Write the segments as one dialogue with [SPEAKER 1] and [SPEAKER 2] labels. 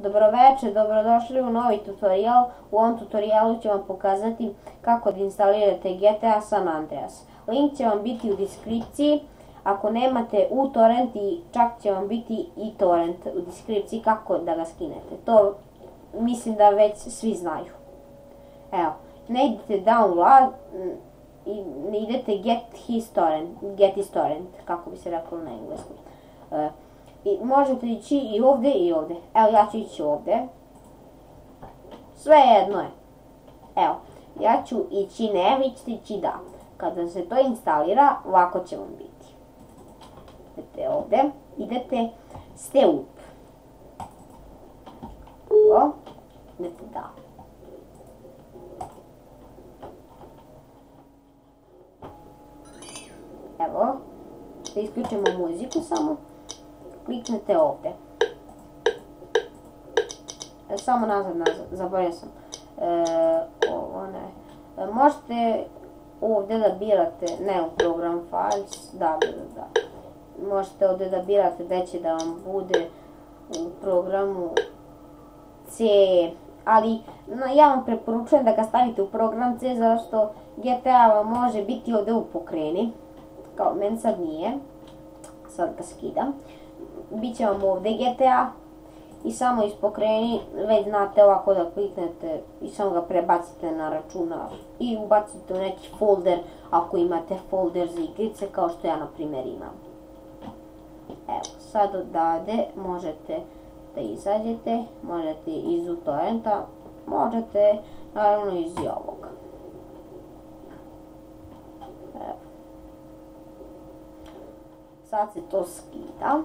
[SPEAKER 1] Dobroveče, dobrodošli u novi tutorial. U ovom tutorialu ću vam pokazati kako da instalirate GTA San Andreas. Link će vam biti u deskripciji. Ako nemate uTorrent, i čak će vam biti i torrent u deskripciji kako da ga skinete. To mislim da već svi znaju. Evo, ne idete download, ne idete get his torrent, kako bi se reklo na engleskom. I možete ići i ovdje i ovdje. Evo, ja ću ići ovdje. Sve jedno je. Evo, ja ću ići ne, vi ćete ići da. Kada se to instalira, ovako će vam biti. Idete ovdje, idete ste up. Evo, idete da. Evo, da isključimo muziku samo. Kliknete ovdje. Samo nazad, zaboravio sam. Ovo ne. Možete ovdje da birate, ne u program files, da. Možete ovdje da birate gdje će da vam bude u programu C, ali ja vam preporučujem da ga stavite u program C, zato što GTA vam može biti ovdje u pokreni, kao meni sad nije, sad ga skidam. Biće vam ovdje GTA i samo iz pokreni, već znate ovako da kliknete i samo ga prebacite na računar i ubacite u neki folder ako imate folder za igrice kao što ja na primjer imam. Evo, sad odavde možete da izađete, možete iz uTorrenta, možete naravno iz ovoga. Evo. Sad se to skida.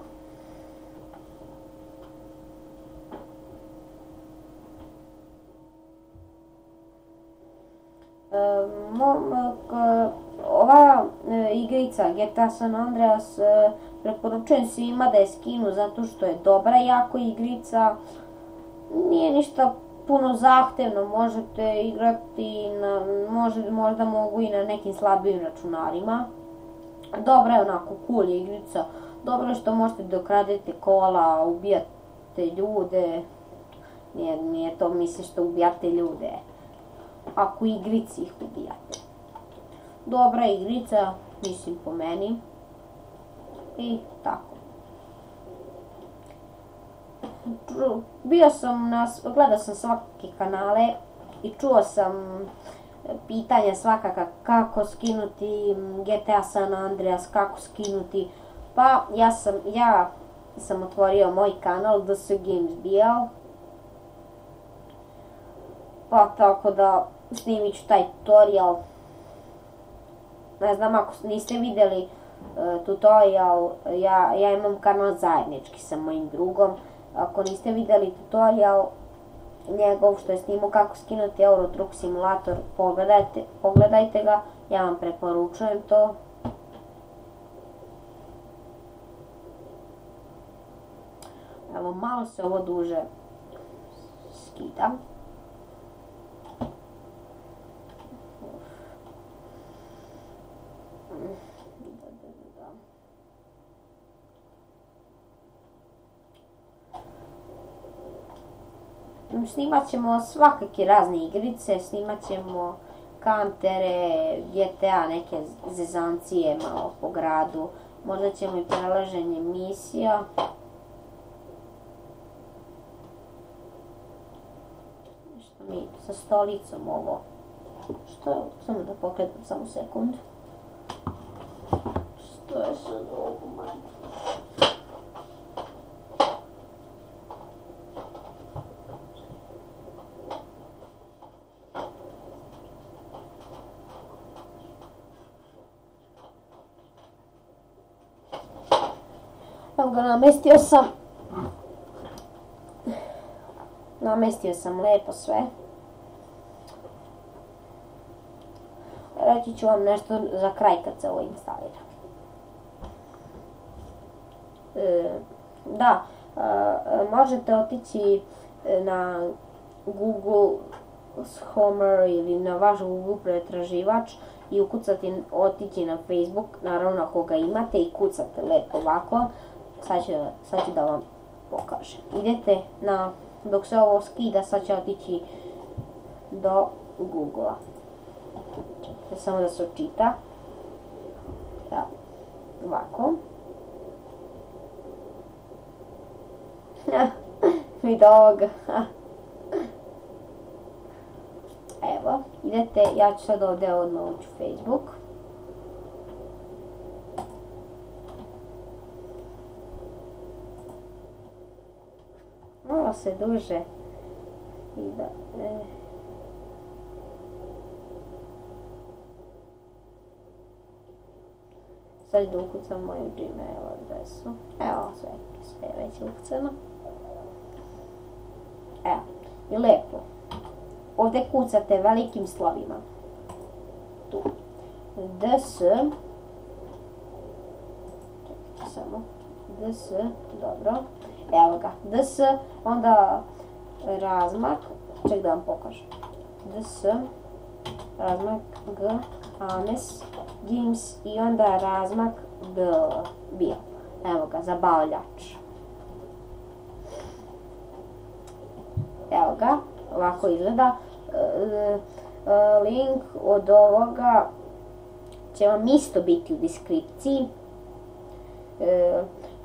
[SPEAKER 1] Ova igrica GTA San Andreas preporučujem svima da je skinu zato što je dobra jako igrica. Nije ništa puno zahtevno, možete igrati, možda mogu i na nekim slabijim računarima. Dobra je onako, cool je igrica. Dobro je što možete da kradete kola, ubijate ljude. Nije to misli što ubijate ljude. Ako u igrici ih ubijate. Dobra igrica, mislim po meni. I tako. Gledao sam svake kanale i čuo sam pitanja svakaka kako skinuti GTA San Andreas, kako skinuti. Pa ja sam otvorio moj kanal DS Games BL. Pa tako da snimit ću taj tutorial. Ne znam, ako niste vidjeli tutorial, ja imam kanal zajednički sa mojim drugom. Ako niste vidjeli tutorial njegov što je snimao kako skinuti Euro Truck Simulator, pogledajte ga, ja vam preporučujem to. Evo, malo se ovo duže skida. Snimat ćemo svakake razne igrice, snimat ćemo kantere, GTA, neke zezancije malo po gradu, možda ćemo i prelaženje misija. Nešto mi sa stolicom ovo, što je, samo da pogledam samo sekund. Što je sad ovo manje? Evo ga, namestio sam lijepo sve. Reći ću vam nešto za kraj kad se ovo instalira. Možete otići na Google Scholar ili na vaš Google pretraživač i otići na Facebook, naravno ako ga imate, i kucate lijepo ovako. Sad ću da vam pokažem. Idete na dok se ovo skida, sad će otići do Google-a. Samo da se očita. Da, ovako. Vidi ovoga. Evo, idete, ja ću sad ovdje odmah ući u Facebook. Malo se duže. I da, sad da ukucam moju Gmail adresu. Evo, sve je već ukucano. Evo, i lijepo. Ovdje kucate velikim slovima. Tu. DS. Čekajte samo. DS, dobro. Evo ga. DS, onda razmak. Ček da vam pokažem. DS, razmak G, Anes, Games i onda razmak bio. Evo ga, zabavljač. Evo ga, ovako izgleda. Link od ovoga će vam isto biti u deskripciji.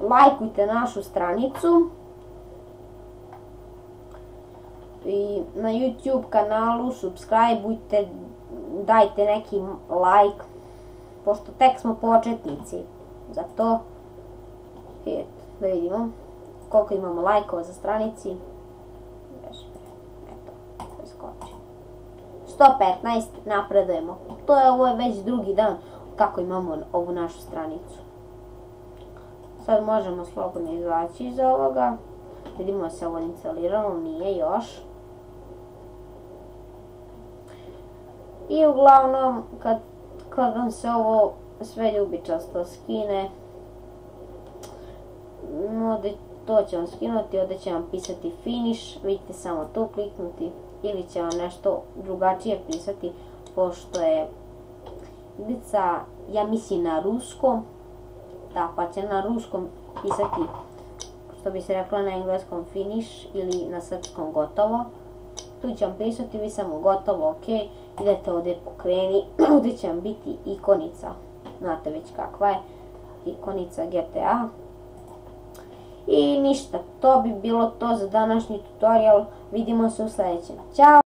[SPEAKER 1] Lajkujte našu stranicu i na YouTube kanalu subscribeujte, dajte neki like, pošto tek smo početnici. Zato da vidimo koliko imamo lajkova za stranici. 115, napredujemo. Ovo je već drugi dan kako imamo ovu našu stranicu. Sad možemo slobodno izaći iz ovoga. Vidimo se ovo instaliralo, nije još. I uglavnom, kad vam se ovo sve ljubičasto skine, to će vam skinuti, ovdje će vam pisati finish, vidite samo tu kliknuti ili će vam nešto drugačije pisati, pošto je igrica, ja mislim na ruskom, da, pa će na ruskom pisati, što bi se reklo na engleskom finish ili na srpskom gotovo. Tu će vam pisati, vi samo gotovo, ok, idete ovdje pokreni, ovdje će vam biti ikonica, znate već kakva je, ikonica GTA. I ništa, to bi bilo to za današnji tutorial, vidimo se u sljedećem. Ćao!